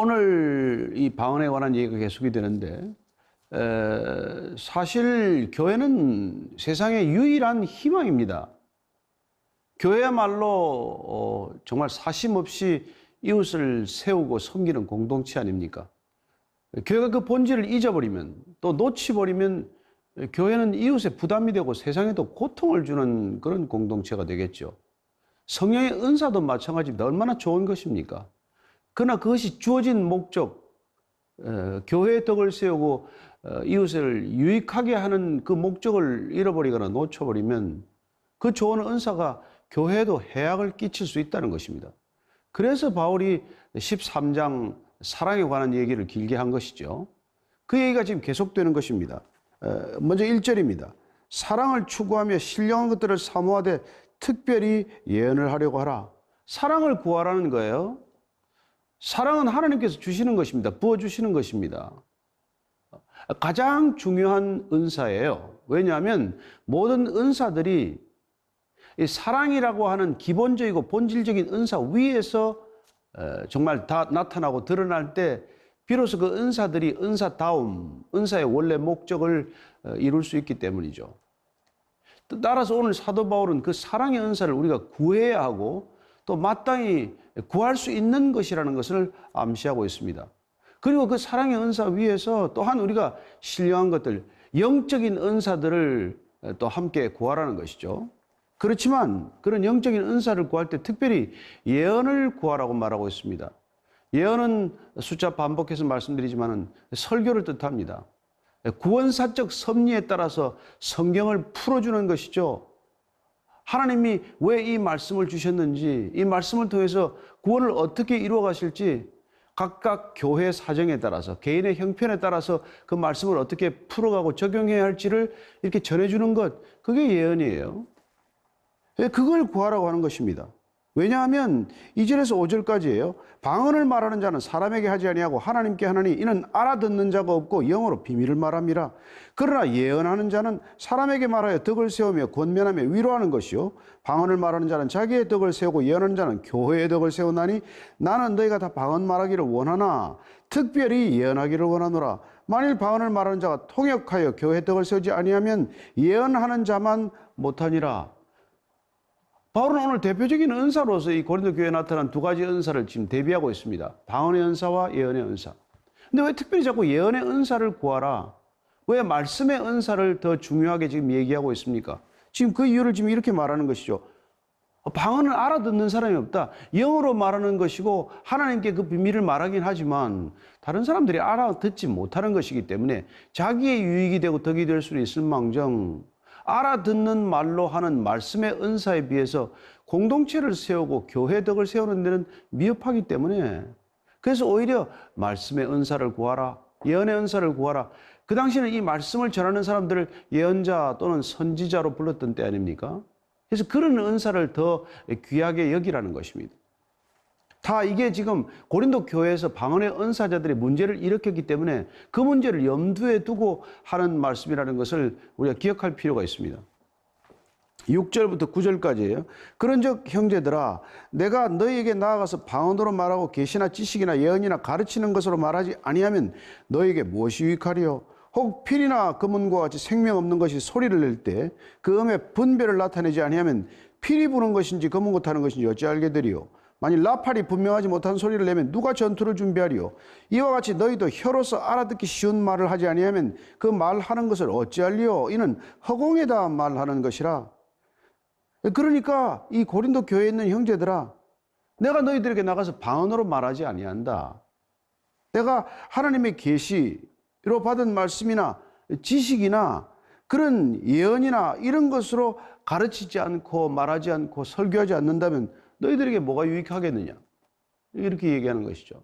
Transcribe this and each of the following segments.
오늘 이 방언에 관한 얘기가 계속이 되는데, 사실 교회는 세상의 유일한 희망입니다. 교회야말로 정말 사심 없이 이웃을 세우고 섬기는 공동체 아닙니까? 교회가 그 본질을 잊어버리면, 또 놓치버리면 교회는 이웃에 부담이 되고 세상에도 고통을 주는 그런 공동체가 되겠죠. 성령의 은사도 마찬가지입니다. 얼마나 좋은 것입니까? 그러나 그것이 주어진 목적, 교회의 덕을 세우고 이웃을 유익하게 하는 그 목적을 잃어버리거나 놓쳐버리면 그 좋은 은사가 교회에도 해악을 끼칠 수 있다는 것입니다. 그래서 바울이 13장 사랑에 관한 얘기를 길게 한 것이죠. 그 얘기가 지금 계속되는 것입니다. 먼저 1절입니다. 사랑을 추구하며 신령한 것들을 사모하되 특별히 예언을 하려고 하라. 사랑을 구하라는 거예요. 사랑은 하나님께서 주시는 것입니다. 부어주시는 것입니다. 가장 중요한 은사예요. 왜냐하면 모든 은사들이 이 사랑이라고 하는 기본적이고 본질적인 은사 위에서 정말 다 나타나고 드러날 때 비로소 그 은사들이 은사다움, 은사의 원래 목적을 이룰 수 있기 때문이죠. 따라서 오늘 사도 바울은 그 사랑의 은사를 우리가 구해야 하고 또 마땅히 구할 수 있는 것이라는 것을 암시하고 있습니다. 그리고 그 사랑의 은사 위에서 또한 우리가 신령한 것들, 영적인 은사들을 또 함께 구하라는 것이죠. 그렇지만 그런 영적인 은사를 구할 때 특별히 예언을 구하라고 말하고 있습니다. 예언은 숫자 반복해서 말씀드리지만 설교를 뜻합니다. 구원사적 섭리에 따라서 성경을 풀어주는 것이죠. 하나님이 왜 이 말씀을 주셨는지, 이 말씀을 통해서 구원을 어떻게 이루어 가실지 각각 교회 사정에 따라서, 개인의 형편에 따라서 그 말씀을 어떻게 풀어가고 적용해야 할지를 이렇게 전해주는 것, 그게 예언이에요. 그걸 구하라고 하는 것입니다. 왜냐하면 2절에서 5절까지예요. 방언을 말하는 자는 사람에게 하지 아니하고 하나님께 하나니 이는 알아듣는 자가 없고 영어로 비밀을 말함이라. 그러나 예언하는 자는 사람에게 말하여 덕을 세우며 권면하며 위로하는 것이요 방언을 말하는 자는 자기의 덕을 세우고 예언하는 자는 교회의 덕을 세우나니 나는 너희가 다 방언 말하기를 원하나 특별히 예언하기를 원하노라. 만일 방언을 말하는 자가 통역하여 교회의 덕을 세우지 아니하면 예언하는 자만 못하니라. 바울은 오늘 대표적인 은사로서 이 고린도 교회에 나타난 두 가지 은사를 지금 대비하고 있습니다. 방언의 은사와 예언의 은사. 근데 왜 특별히 자꾸 예언의 은사를 구하라? 왜 말씀의 은사를 더 중요하게 지금 얘기하고 있습니까? 지금 그 이유를 지금 이렇게 말하는 것이죠. 방언을 알아듣는 사람이 없다. 영어로 말하는 것이고 하나님께 그 비밀을 말하긴 하지만 다른 사람들이 알아듣지 못하는 것이기 때문에 자기의 유익이 되고 덕이 될 수는 있을 망정 알아듣는 말로 하는 말씀의 은사에 비해서 공동체를 세우고 교회 덕을 세우는 데는 미흡하기 때문에 그래서 오히려 말씀의 은사를 구하라. 예언의 은사를 구하라. 그 당시에는 이 말씀을 전하는 사람들을 예언자 또는 선지자로 불렀던 때 아닙니까? 그래서 그런 은사를 더 귀하게 여기라는 것입니다. 다 이게 지금 고린도 교회에서 방언의 은사자들의 문제를 일으켰기 때문에 그 문제를 염두에 두고 하는 말씀이라는 것을 우리가 기억할 필요가 있습니다. 6절부터 9절까지예요. 그런즉 형제들아 내가 너희에게 나아가서 방언으로 말하고 계시나 지식이나 예언이나 가르치는 것으로 말하지 아니하면 너희에게 무엇이 유익하리요? 혹 필이나 금은과 같이 생명 없는 것이 소리를 낼 때 그 음의 분별을 나타내지 아니하면 필이 부는 것인지 금은고 타는 것인지 어찌 알게 되리요? 만일 나팔이 분명하지 못한 소리를 내면 누가 전투를 준비하리요? 이와 같이 너희도 혀로서 알아듣기 쉬운 말을 하지 아니하면 그 말하는 것을 어찌할리요? 이는 허공에다 말하는 것이라. 그러니까 이 고린도 교회에 있는 형제들아 내가 너희들에게 나가서 방언으로 말하지 아니한다. 내가 하나님의 계시로 받은 말씀이나 지식이나 그런 예언이나 이런 것으로 가르치지 않고 말하지 않고 설교하지 않는다면 너희들에게 뭐가 유익하겠느냐? 이렇게 얘기하는 것이죠.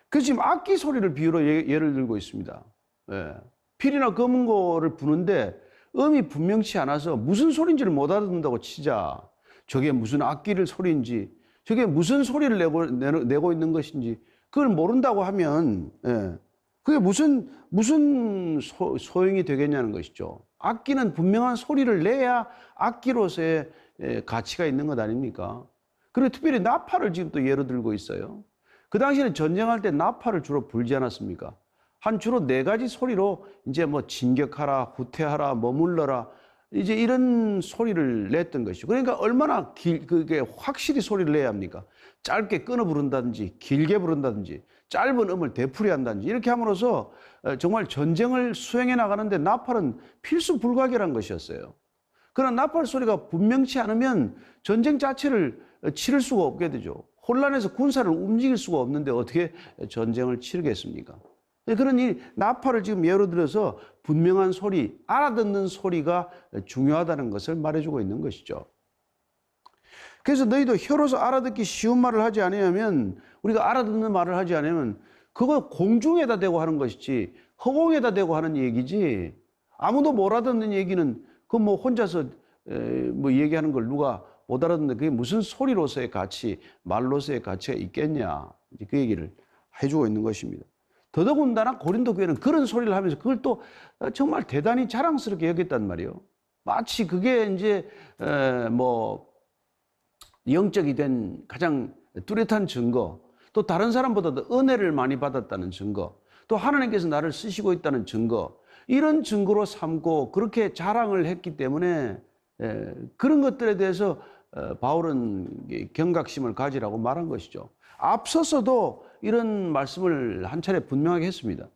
그 지금 악기 소리를 비유로 예를 들고 있습니다. 예. 필이나 금은고를 부는데 음이 분명치 않아서 무슨 소리인지를 못 알아듣는다고 치자. 저게 무슨 악기를 소리인지, 저게 무슨 소리를 내고 있는 것인지 그걸 모른다고 하면 그게 무슨 소용이 되겠냐는 것이죠. 악기는 분명한 소리를 내야 악기로서의 가치가 있는 것 아닙니까? 그리고 특별히 나팔을 지금 또 예로 들고 있어요. 그 당시에는 전쟁할 때 나팔을 주로 불지 않았습니까? 한 주로 4가지 소리로 이제 뭐 진격하라, 후퇴하라, 머물러라, 이제 이런 소리를 냈던 것이죠. 그러니까 얼마나 그게 확실히 소리를 내야 합니까? 짧게 끊어 부른다든지, 길게 부른다든지, 짧은 음을 되풀이 한다든지, 이렇게 함으로써 정말 전쟁을 수행해 나가는데 나팔은 필수 불가결한 것이었어요. 그러나 나팔 소리가 분명치 않으면 전쟁 자체를 치를 수가 없게 되죠. 혼란해서 군사를 움직일 수가 없는데 어떻게 전쟁을 치르겠습니까? 그러니 나팔을 지금 예로 들어서 분명한 소리, 알아듣는 소리가 중요하다는 것을 말해주고 있는 것이죠. 그래서 너희도 혀로서 알아듣기 쉬운 말을 하지 않으면, 우리가 알아듣는 말을 하지 않으면 그거 공중에다 대고 하는 것이지 허공에다 대고 하는 얘기지, 아무도 못 알아듣는 얘기는 그 뭐 혼자서 뭐 얘기하는 걸 누가 못 알아듣는데 그게 무슨 소리로서의 가치, 말로서의 가치가 있겠냐, 이제 그 얘기를 해주고 있는 것입니다. 더더군다나 고린도 교회는 그런 소리를 하면서 그걸 또 정말 대단히 자랑스럽게 여겼단 말이에요. 마치 그게 이제 뭐 영적이 된 가장 뚜렷한 증거, 또 다른 사람보다도 은혜를 많이 받았다는 증거, 또 하나님께서 나를 쓰시고 있다는 증거, 이런 증거로 삼고 그렇게 자랑을 했기 때문에 그런 것들에 대해서 바울은 경각심을 가지라고 말한 것이죠. 앞서서도 이런 말씀을 한 차례 분명하게 했습니다.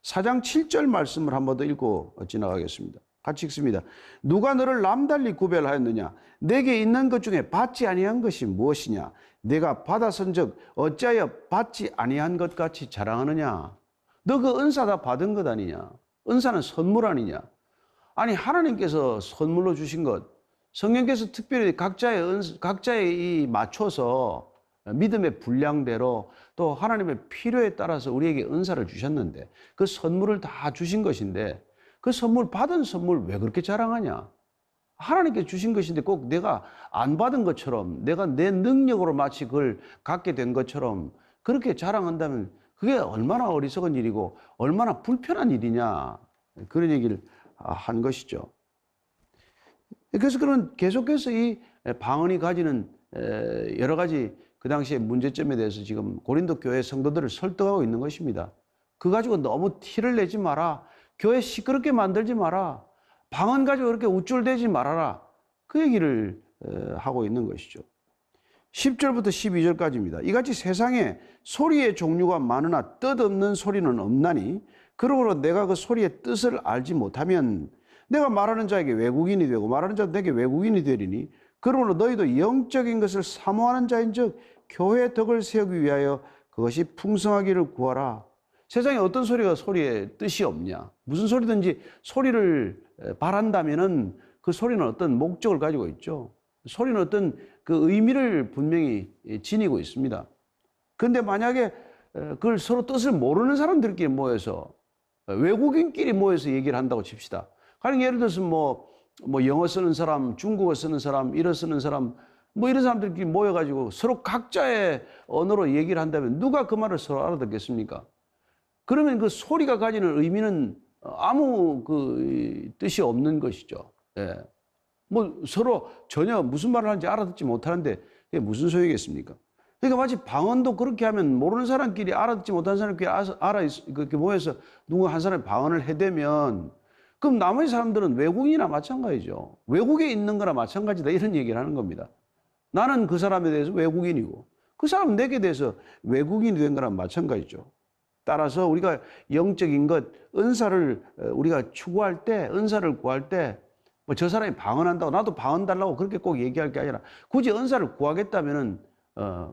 4장 7절 말씀을 한 번 더 읽고 지나가겠습니다. 같이 읽습니다. 누가 너를 남달리 구별하였느냐? 내게 있는 것 중에 받지 아니한 것이 무엇이냐? 내가 받았은즉 어찌하여 받지 아니한 것 같이 자랑하느냐? 너 그 은사 다 받은 것 아니냐? 은사는 선물 아니냐? 아니, 하나님께서 선물로 주신 것, 성령께서 특별히 각자의 이 맞춰서 믿음의 분량대로 또 하나님의 필요에 따라서 우리에게 은사를 주셨는데, 그 선물을 다 주신 것인데 그 선물, 받은 선물 왜 그렇게 자랑하냐? 하나님께 주신 것인데 꼭 내가 안 받은 것처럼, 내가 내 능력으로 마치 그걸 갖게 된 것처럼 그렇게 자랑한다면 그게 얼마나 어리석은 일이고 얼마나 불편한 일이냐, 그런 얘기를 한 것이죠. 그래서 그런 계속해서 이 방언이 가지는 여러 가지 그 당시의 문제점에 대해서 지금 고린도 교회 성도들을 설득하고 있는 것입니다. 그거 가지고 너무 티를 내지 마라. 교회 시끄럽게 만들지 마라. 방언 가지고 그렇게 우쭐대지 말아라. 그 얘기를 하고 있는 것이죠. 10절부터 12절까지입니다. 이같이 세상에 소리의 종류가 많으나 뜻없는 소리는 없나니 그러므로 내가 그 소리의 뜻을 알지 못하면 내가 말하는 자에게 외국인이 되고 말하는 자도 내게 외국인이 되리니 그러므로 너희도 영적인 것을 사모하는 자인즉 교회의 덕을 세우기 위하여 그것이 풍성하기를 구하라. 세상에 어떤 소리가 소리의 뜻이 없냐? 무슨 소리든지 소리를 바란다면은 그 소리는 어떤 목적을 가지고 있죠. 소리는 어떤 그 의미를 분명히 지니고 있습니다. 그런데 만약에 그걸 서로 뜻을 모르는 사람들끼리 모여서, 외국인끼리 모여서 얘기를 한다고 칩시다. 가령 예를 들어서 뭐 영어 쓰는 사람, 중국어 쓰는 사람, 일어 쓰는 사람, 뭐 이런 사람들끼리 모여가지고 서로 각자의 언어로 얘기를 한다면 누가 그 말을 서로 알아듣겠습니까? 그러면 그 소리가 가지는 의미는 아무 그 뜻이 없는 것이죠. 예. 뭐 서로 전혀 무슨 말을 하는지 알아듣지 못하는데 그게 무슨 소용이겠습니까? 그러니까 마치 방언도 그렇게 하면 모르는 사람끼리, 알아듣지 못하는 사람끼리 그렇게 모여서 누군가 한 사람이 방언을 해대면 그럼 나머지 사람들은 외국인이나 마찬가지죠. 외국에 있는 거나 마찬가지다, 이런 얘기를 하는 겁니다. 나는 그 사람에 대해서 외국인이고 그 사람은 내게 대해서 외국인이 된 거나 마찬가지죠. 따라서 우리가 영적인 것, 은사를 우리가 추구할 때, 은사를 구할 때 뭐 저 사람이 방언한다고 나도 방언 달라고 그렇게 꼭 얘기할 게 아니라 굳이 은사를 구하겠다면은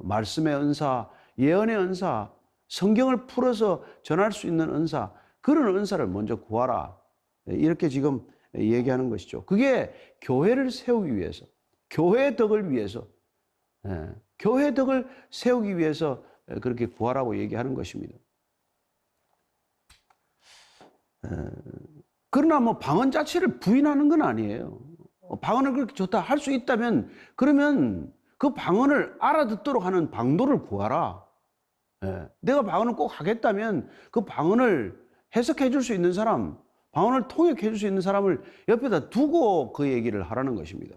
말씀의 은사, 예언의 은사, 성경을 풀어서 전할 수 있는 은사, 그런 은사를 먼저 구하라. 이렇게 지금 얘기하는 것이죠. 그게 교회를 세우기 위해서, 교회의 덕을 위해서, 교회의 덕을 세우기 위해서 그렇게 구하라고 얘기하는 것입니다. 그러나 뭐 방언 자체를 부인하는 건 아니에요. 방언을 그렇게 좋다 할 수 있다면 그러면 그 방언을 알아듣도록 하는 방도를 구하라. 내가 방언을 꼭 하겠다면 그 방언을 해석해 줄 수 있는 사람, 방언을 통역해 줄 수 있는 사람을 옆에다 두고 그 얘기를 하라는 것입니다.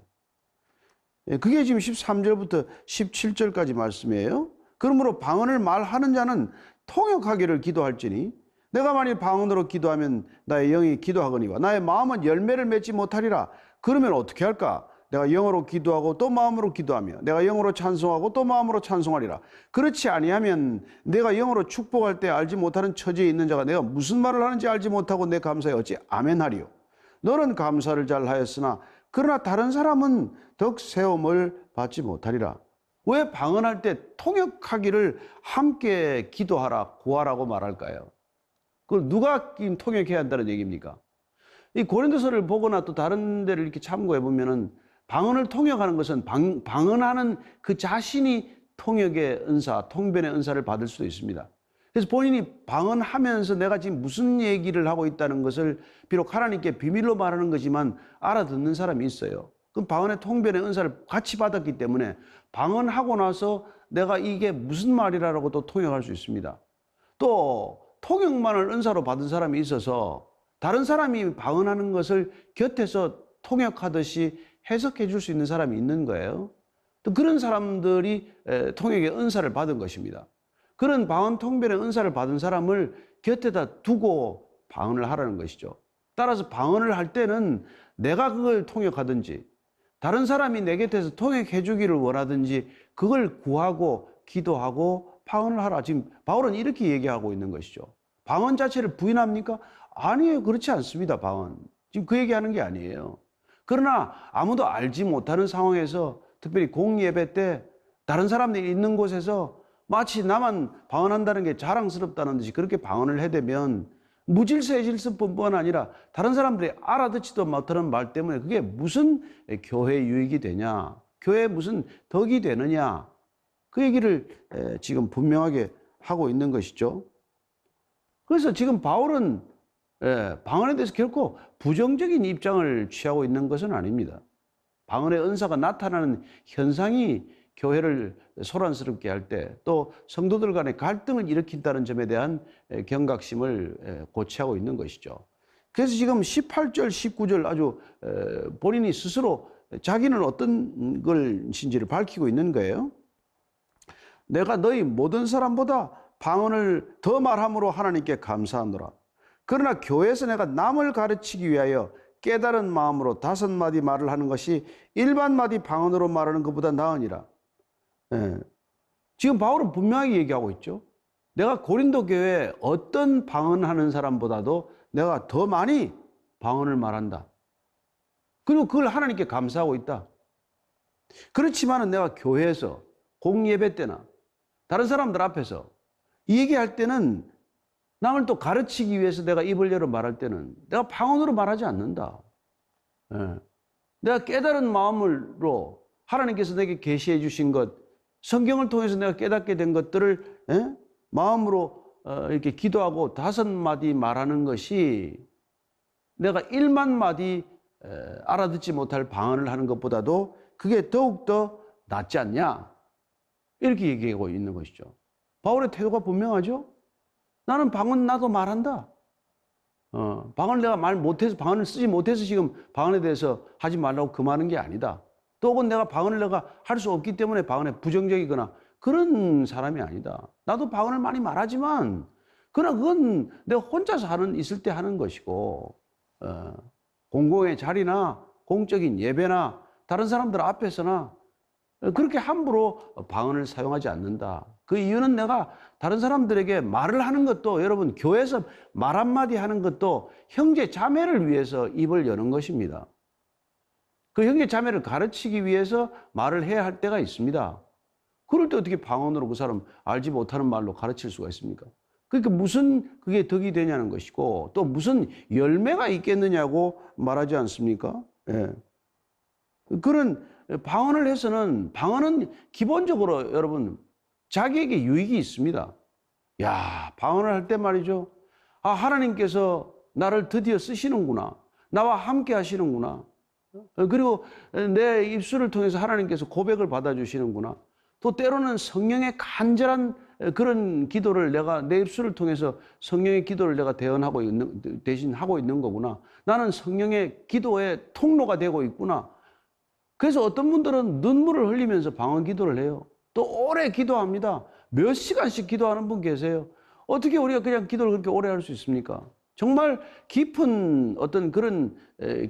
그게 지금 13절부터 17절까지 말씀이에요. 그러므로 방언을 말하는 자는 통역하기를 기도할지니 내가 만일 방언으로 기도하면 나의 영이 기도하거니와 나의 마음은 열매를 맺지 못하리라. 그러면 어떻게 할까? 내가 영어로 기도하고 또 마음으로 기도하며 내가 영어로 찬송하고 또 마음으로 찬송하리라. 그렇지 아니하면 내가 영어로 축복할 때 알지 못하는 처지에 있는 자가 내가 무슨 말을 하는지 알지 못하고 내 감사에 어찌 아멘하리요. 너는 감사를 잘 하였으나 그러나 다른 사람은 덕 세움을 받지 못하리라. 왜 방언할 때 통역하기를 함께 기도하라 구하라고 말할까요? 그걸 누가 통역해야 한다는 얘기입니까? 이 고린도서를 보거나 또 다른 데를 이렇게 참고해 보면은 방언을 통역하는 것은 방언하는 그 자신이 통역의 은사, 통변의 은사를 받을 수도 있습니다. 그래서 본인이 방언하면서 내가 지금 무슨 얘기를 하고 있다는 것을 비록 하나님께 비밀로 말하는 거지만 알아듣는 사람이 있어요. 그럼 방언의 통변의 은사를 같이 받았기 때문에 방언하고 나서 내가 이게 무슨 말이라고 또 통역할 수 있습니다. 또 통역만을 은사로 받은 사람이 있어서 다른 사람이 방언하는 것을 곁에서 통역하듯이 해석해 줄 수 있는 사람이 있는 거예요. 또 그런 사람들이 통역의 은사를 받은 것입니다. 그런 방언 통변의 은사를 받은 사람을 곁에다 두고 방언을 하라는 것이죠. 따라서 방언을 할 때는 내가 그걸 통역하든지 다른 사람이 내 곁에서 통역해 주기를 원하든지 그걸 구하고 기도하고 방언을 하라. 지금 바울은 이렇게 얘기하고 있는 것이죠. 방언 자체를 부인합니까? 아니에요. 그렇지 않습니다. 방언. 지금 그 얘기하는 게 아니에요. 그러나 아무도 알지 못하는 상황에서 특별히 공예배 때 다른 사람들이 있는 곳에서 마치 나만 방언한다는 게 자랑스럽다는 듯이 그렇게 방언을 해대면 무질서해질뿐만 아니라 다른 사람들이 알아듣지도 못하는 말 때문에 그게 무슨 교회 유익이 되냐, 교회에 무슨 덕이 되느냐, 그 얘기를 지금 분명하게 하고 있는 것이죠. 그래서 지금 바울은 방언에 대해서 결코 부정적인 입장을 취하고 있는 것은 아닙니다. 방언의 은사가 나타나는 현상이 교회를 소란스럽게 할 때 또 성도들 간의 갈등을 일으킨다는 점에 대한 경각심을 고취하고 있는 것이죠. 그래서 지금 18절, 19절 아주 본인이 스스로 자기는 어떤 것인지를 밝히고 있는 거예요. 내가 너희 모든 사람보다 방언을 더 말함으로 하나님께 감사하노라. 그러나 교회에서 내가 남을 가르치기 위하여 깨달은 마음으로 5마디 말을 하는 것이 일반 마디 방언으로 말하는 것보다 나으니라. 지금 바울은 분명하게 얘기하고 있죠. 내가 고린도 교회에 어떤 방언하는 사람보다도 내가 더 많이 방언을 말한다. 그리고 그걸 하나님께 감사하고 있다. 그렇지만은 내가 교회에서 공예배 때나 다른 사람들 앞에서 이 얘기할 때는 남을 또 가르치기 위해서 내가 입을 열어 말할 때는 내가 방언으로 말하지 않는다. 내가 깨달은 마음으로 하나님께서 내게 계시해 주신 것, 성경을 통해서 내가 깨닫게 된 것들을 마음으로 이렇게 기도하고 5마디 말하는 것이 내가 1만 마디 알아듣지 못할 방언을 하는 것보다도 그게 더욱더 낫지 않냐? 이렇게 얘기하고 있는 것이죠. 바울의 태도가 분명하죠? 나는 방언 나도 말한다. 방언을 내가 말 못해서, 방언을 쓰지 못해서 지금 방언에 대해서 하지 말라고 금하는 게 아니다. 또 혹은 내가 방언을 내가 할 수 없기 때문에 방언에 부정적이거나 그런 사람이 아니다. 나도 방언을 많이 말하지만, 그러나 그건 내가 혼자서 있을 때 하는 것이고, 공공의 자리나 공적인 예배나 다른 사람들 앞에서나 그렇게 함부로 방언을 사용하지 않는다. 그 이유는 내가 다른 사람들에게 말을 하는 것도, 여러분 교회에서 말 한마디 하는 것도 형제 자매를 위해서 입을 여는 것입니다. 그 형제 자매를 가르치기 위해서 말을 해야 할 때가 있습니다. 그럴 때 어떻게 방언으로 그 사람 알지 못하는 말로 가르칠 수가 있습니까? 그러니까 무슨 그게 덕이 되냐는 것이고 또 무슨 열매가 있겠느냐고 말하지 않습니까? 예. 그런 방언을 해서는, 방언은 기본적으로 여러분 자기에게 유익이 있습니다. 야, 방언을 할 때 말이죠. 아, 하나님께서 나를 드디어 쓰시는구나. 나와 함께 하시는구나. 그리고 내 입술을 통해서 하나님께서 고백을 받아주시는구나. 또 때로는 성령의 간절한 그런 기도를 내가 내 입술을 통해서 성령의 기도를 내가 대신 하고 있는 거구나. 나는 성령의 기도의 통로가 되고 있구나. 그래서 어떤 분들은 눈물을 흘리면서 방언 기도를 해요. 또 오래 기도합니다. 몇 시간씩 기도하는 분 계세요. 어떻게 우리가 그냥 기도를 그렇게 오래 할 수 있습니까? 정말 깊은 어떤 그런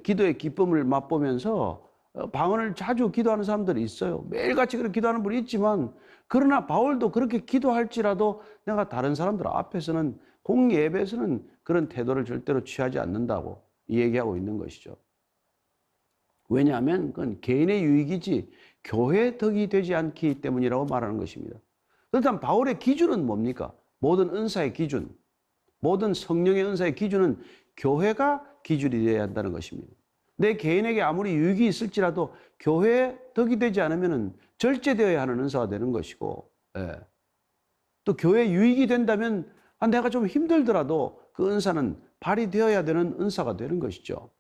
기도의 기쁨을 맛보면서 방언을 자주 기도하는 사람들이 있어요. 매일같이 그렇게 기도하는 분이 있지만, 그러나 바울도 그렇게 기도할지라도 내가 다른 사람들 앞에서는, 공예배에서는 그런 태도를 절대로 취하지 않는다고 얘기하고 있는 것이죠. 왜냐하면 그건 개인의 유익이지 교회의 덕이 되지 않기 때문이라고 말하는 것입니다. 그렇다면 바울의 기준은 뭡니까? 모든 은사의 기준, 모든 성령의 은사의 기준은 교회가 기준이 되어야 한다는 것입니다. 내 개인에게 아무리 유익이 있을지라도 교회에 덕이 되지 않으면 절제되어야 하는 은사가 되는 것이고, 또 교회에 유익이 된다면 내가 좀 힘들더라도 그 은사는 발휘되어야 되는 은사가 되는 것이죠.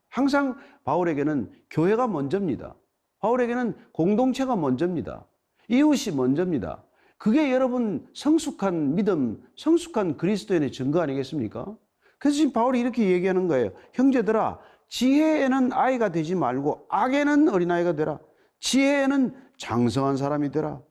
항상 바울에게는 교회가 먼저입니다. 바울에게는 공동체가 먼저입니다. 이웃이 먼저입니다. 그게 여러분 성숙한 믿음, 성숙한 그리스도인의 증거 아니겠습니까? 그래서 지금 바울이 이렇게 얘기하는 거예요. 형제들아, 지혜에는 아이가 되지 말고 악에는 어린아이가 되라. 지혜에는 장성한 사람이 되라.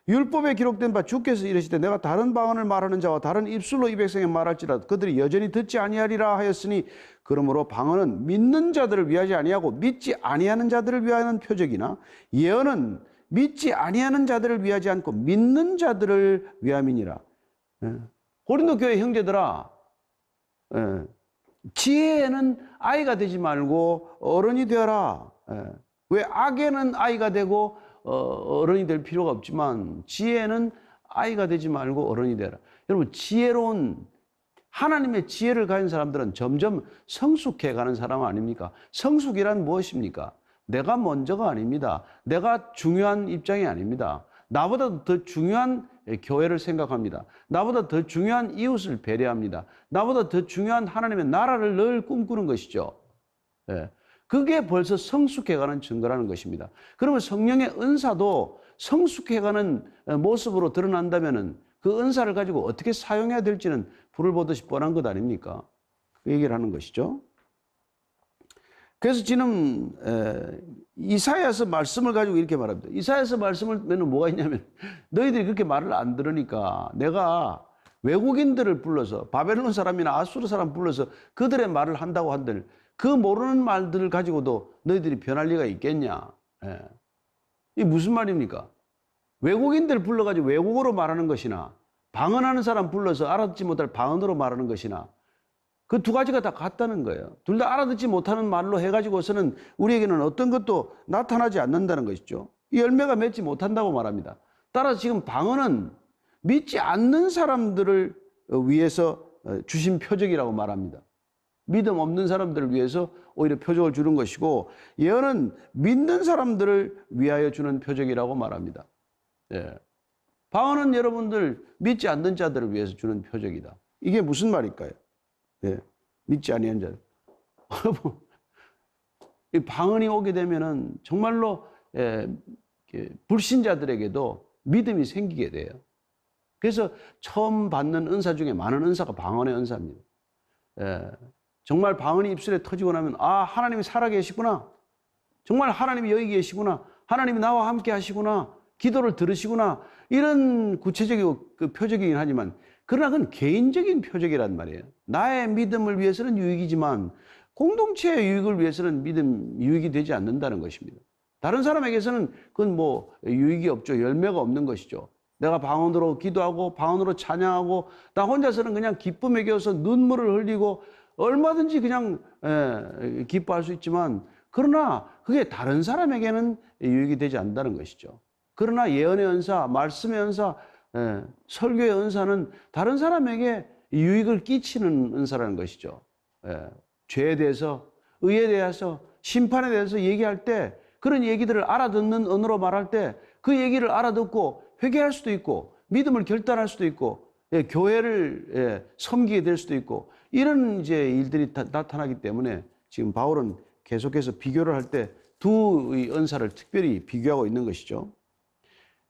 율법에 기록된 바 주께서 이르시되 내가 다른 방언을 말하는 자와 다른 입술로 이 백성에 말할지라도 그들이 여전히 듣지 아니하리라 하였으니, 그러므로 방언은 믿는 자들을 위하지 아니하고 믿지 아니하는 자들을 위하는 표적이나 예언은 믿지 아니하는 자들을 위하지 않고 믿는 자들을 위함이니라. 고린도 교회 형제들아, 지혜에는 아이가 되지 말고 어른이 되어라. 왜 악에는 아이가 되고 어른이 될 필요가 없지만 지혜는 아이가 되지 말고 어른이 되라. 여러분, 지혜로운 하나님의 지혜를 가진 사람들은 점점 성숙해가는 사람 아닙니까? 성숙이란 무엇입니까? 내가 먼저가 아닙니다. 내가 중요한 입장이 아닙니다. 나보다 더 중요한 교회를 생각합니다. 나보다 더 중요한 이웃을 배려합니다. 나보다 더 중요한 하나님의 나라를 늘 꿈꾸는 것이죠. 그게 벌써 성숙해가는 증거라는 것입니다. 그러면 성령의 은사도 성숙해가는 모습으로 드러난다면 그 은사를 가지고 어떻게 사용해야 될지는 불을 보듯이 뻔한 것 아닙니까? 그 얘기를 하는 것이죠. 그래서 지금 이사야서 말씀을 가지고 이렇게 말합니다. 이사야서 말씀을 맨날 뭐가 있냐면, 너희들이 그렇게 말을 안 들으니까 내가 외국인들을 불러서, 바벨론 사람이나 아수르 사람 불러서 그들의 말을 한다고 한들 그 모르는 말들을 가지고도 너희들이 변할 리가 있겠냐. 이게 무슨 말입니까? 외국인들 불러가지고 외국어로 말하는 것이나 방언하는 사람 불러서 알아듣지 못할 방언으로 말하는 것이나 그 두 가지가 다 같다는 거예요. 둘 다 알아듣지 못하는 말로 해가지고서는 우리에게는 어떤 것도 나타나지 않는다는 것이죠. 이 열매가 맺지 못한다고 말합니다. 따라서 지금 방언은 믿지 않는 사람들을 위해서 주신 표적이라고 말합니다. 믿음 없는 사람들을 위해서 오히려 표적을 주는 것이고, 예언은 믿는 사람들을 위하여 주는 표적이라고 말합니다. 방언은 여러분들 믿지 않는 자들을 위해서 주는 표적이다. 이게 무슨 말일까요? 믿지 아니한 자들. 이 방언이 오게 되면은 정말로 불신자들에게도 믿음이 생기게 돼요. 그래서 처음 받는 은사 중에 많은 은사가 방언의 은사입니다. 정말 방언이 입술에 터지고 나면, 아, 하나님이 살아계시구나. 정말 하나님이 여기 계시구나. 하나님이 나와 함께 하시구나. 기도를 들으시구나. 이런 구체적이고 그 표적이긴 하지만, 그러나 그건 개인적인 표적이란 말이에요. 나의 믿음을 위해서는 유익이지만 공동체의 유익을 위해서는 유익이 되지 않는다는 것입니다. 다른 사람에게서는 그건 뭐 유익이 없죠. 열매가 없는 것이죠. 내가 방언으로 기도하고 방언으로 찬양하고 나 혼자서는 그냥 기쁨에 겨워서 눈물을 흘리고 얼마든지 그냥 기뻐할 수 있지만, 그러나 그게 다른 사람에게는 유익이 되지 않는다는 것이죠. 그러나 예언의 은사, 말씀의 은사, 설교의 은사는 다른 사람에게 유익을 끼치는 은사라는 것이죠. 죄에 대해서, 의에 대해서, 심판에 대해서 얘기할 때, 그런 얘기들을 알아듣는 언어로 말할 때 그 얘기를 알아듣고 회개할 수도 있고 믿음을 결단할 수도 있고 교회를 섬기게 될 수도 있고, 이런 이제 일들이 나타나기 때문에 지금 바울은 계속해서 비교를 할 때 두 은사를 특별히 비교하고 있는 것이죠.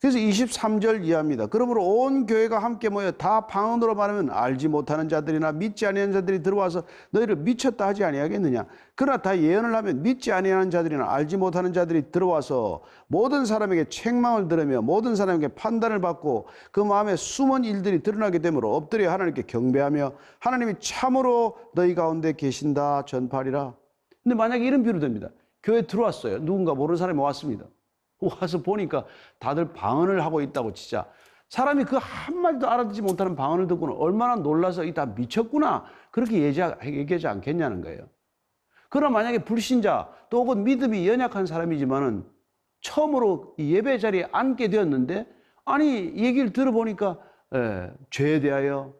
그래서 23절 이하입니다. 그러므로 온 교회가 함께 모여 다 방언으로 말하면 알지 못하는 자들이나 믿지 아니하는 자들이 들어와서 너희를 미쳤다 하지 아니하겠느냐. 그러나 다 예언을 하면 믿지 아니하는 자들이나 알지 못하는 자들이 들어와서 모든 사람에게 책망을 들으며 모든 사람에게 판단을 받고 그 마음에 숨은 일들이 드러나게 되므로 엎드려 하나님께 경배하며 하나님이 참으로 너희 가운데 계신다 전파리라. 근데 만약에 이런 비유로 됩니다. 교회 들어왔어요. 누군가 모르는 사람이 왔습니다. 와서 보니까 다들 방언을 하고 있다고. 진짜 사람이 그 한마디도 알아듣지 못하는 방언을 듣고는 얼마나 놀라서 이 다 미쳤구나 그렇게 얘기하지 않겠냐는 거예요. 그러나 만약에 불신자 또 혹은 믿음이 연약한 사람이지만은 처음으로 예배 자리에 앉게 되었는데 아니 얘기를 들어보니까 죄에 대하여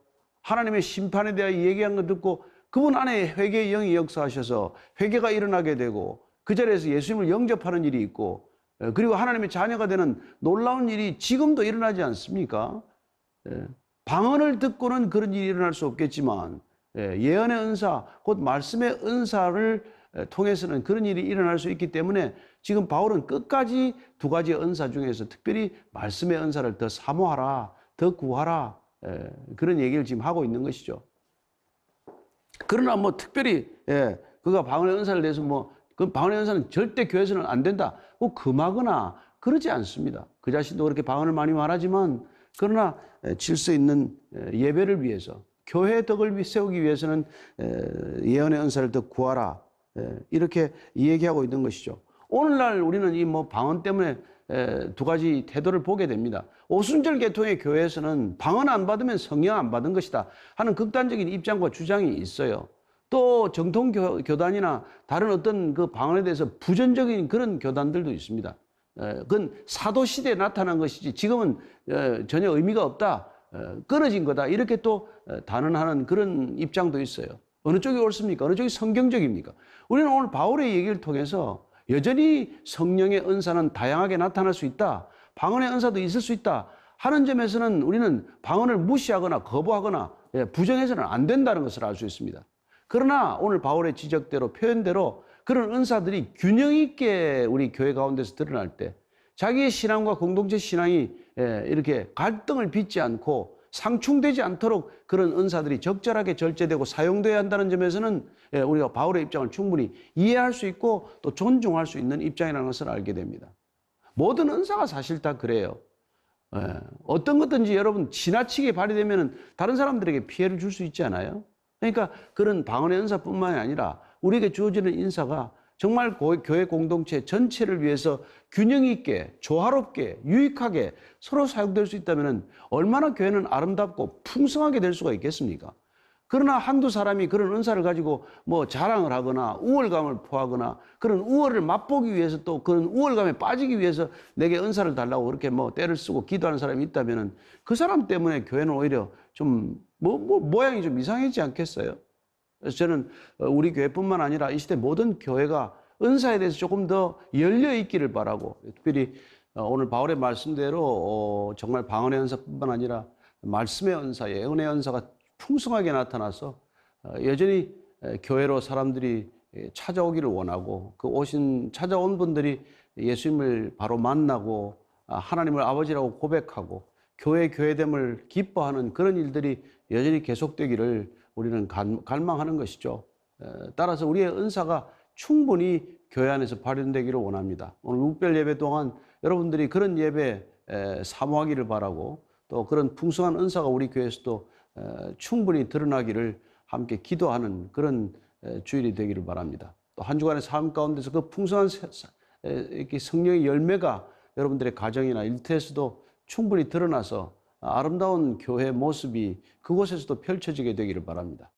하나님의 심판에 대하여 얘기한 거 듣고 그분 안에 회개의 영이 역사하셔서 회개가 일어나게 되고 그 자리에서 예수님을 영접하는 일이 있고 그리고 하나님의 자녀가 되는 놀라운 일이 지금도 일어나지 않습니까? 방언을 듣고는 그런 일이 일어날 수 없겠지만 예언의 은사, 곧 말씀의 은사를 통해서는 그런 일이 일어날 수 있기 때문에 지금 바울은 끝까지 두 가지 은사 중에서 특별히 말씀의 은사를 더 사모하라, 더 구하라 그런 얘기를 지금 하고 있는 것이죠. 그러나 뭐 특별히 그가 방언의 은사를 내서 그 방언의 은사는 절대 교회에서는 안 된다. 꼭 금하거나 그러지 않습니다. 그 자신도 그렇게 방언을 많이 말하지만 그러나 질서 있는 예배를 위해서 교회의 덕을 세우기 위해서는 예언의 은사를 더 구하라. 이렇게 얘기하고 있는 것이죠. 오늘날 우리는 이 방언 때문에 두 가지 태도를 보게 됩니다. 오순절 계통의 교회에서는 방언 안 받으면 성령 안 받은 것이다 하는 극단적인 입장과 주장이 있어요. 또 정통 교단이나 다른 어떤 그 방언에 대해서 부정적인 그런 교단들도 있습니다. 그건 사도 시대에 나타난 것이지 지금은 전혀 의미가 없다, 끊어진 거다 이렇게 또 단언하는 그런 입장도 있어요. 어느 쪽이 옳습니까? 어느 쪽이 성경적입니까? 우리는 오늘 바울의 얘기를 통해서 여전히 성령의 은사는 다양하게 나타날 수 있다, 방언의 은사도 있을 수 있다 하는 점에서는 우리는 방언을 무시하거나 거부하거나 부정해서는 안 된다는 것을 알 수 있습니다. 그러나 오늘 바울의 지적대로 표현대로 그런 은사들이 균형 있게 우리 교회 가운데서 드러날 때 자기의 신앙과 공동체 신앙이 이렇게 갈등을 빚지 않고 상충되지 않도록 그런 은사들이 적절하게 절제되고 사용되어야 한다는 점에서는 우리가 바울의 입장을 충분히 이해할 수 있고 또 존중할 수 있는 입장이라는 것을 알게 됩니다. 모든 은사가 사실 다 그래요. 어떤 것든지 여러분 지나치게 발휘되면 다른 사람들에게 피해를 줄 수 있지 않아요? 그러니까 그런 방언의 은사뿐만이 아니라 우리에게 주어지는 인사가 정말 교회 공동체 전체를 위해서 균형 있게 조화롭게 유익하게 서로 사용될 수 있다면 얼마나 교회는 아름답고 풍성하게 될 수가 있겠습니까? 그러나 한두 사람이 그런 은사를 가지고 자랑을 하거나 우월감을 포하거나 그런 우월을 맛보기 위해서 또 그런 우월감에 빠지기 위해서 내게 은사를 달라고 그렇게 때를 쓰고 기도하는 사람이 있다면 그 사람 때문에 교회는 오히려 좀 모양이 좀 이상하지 않겠어요? 그래서 저는 우리 교회뿐만 아니라 이 시대 모든 교회가 은사에 대해서 조금 더 열려 있기를 바라고, 특별히 오늘 바울의 말씀대로 정말 방언의 은사뿐만 아니라 말씀의 은사, 예언의 은사가 풍성하게 나타나서 여전히 교회로 사람들이 찾아오기를 원하고 그 찾아온 분들이 예수님을 바로 만나고 하나님을 아버지라고 고백하고 교회됨을 기뻐하는 그런 일들이 여전히 계속되기를 우리는 갈망하는 것이죠. 따라서 우리의 은사가 충분히 교회 안에서 발현되기를 원합니다. 오늘 묵별 예배 동안 여러분들이 그런 예배 사모하기를 바라고 또 그런 풍성한 은사가 우리 교회에서도 충분히 드러나기를 함께 기도하는 그런 주일이 되기를 바랍니다. 또 한 주간의 삶 가운데서 그 풍성한 성령의 열매가 여러분들의 가정이나 일터에서도 충분히 드러나서 아름다운 교회 모습이 그곳에서도 펼쳐지게 되기를 바랍니다.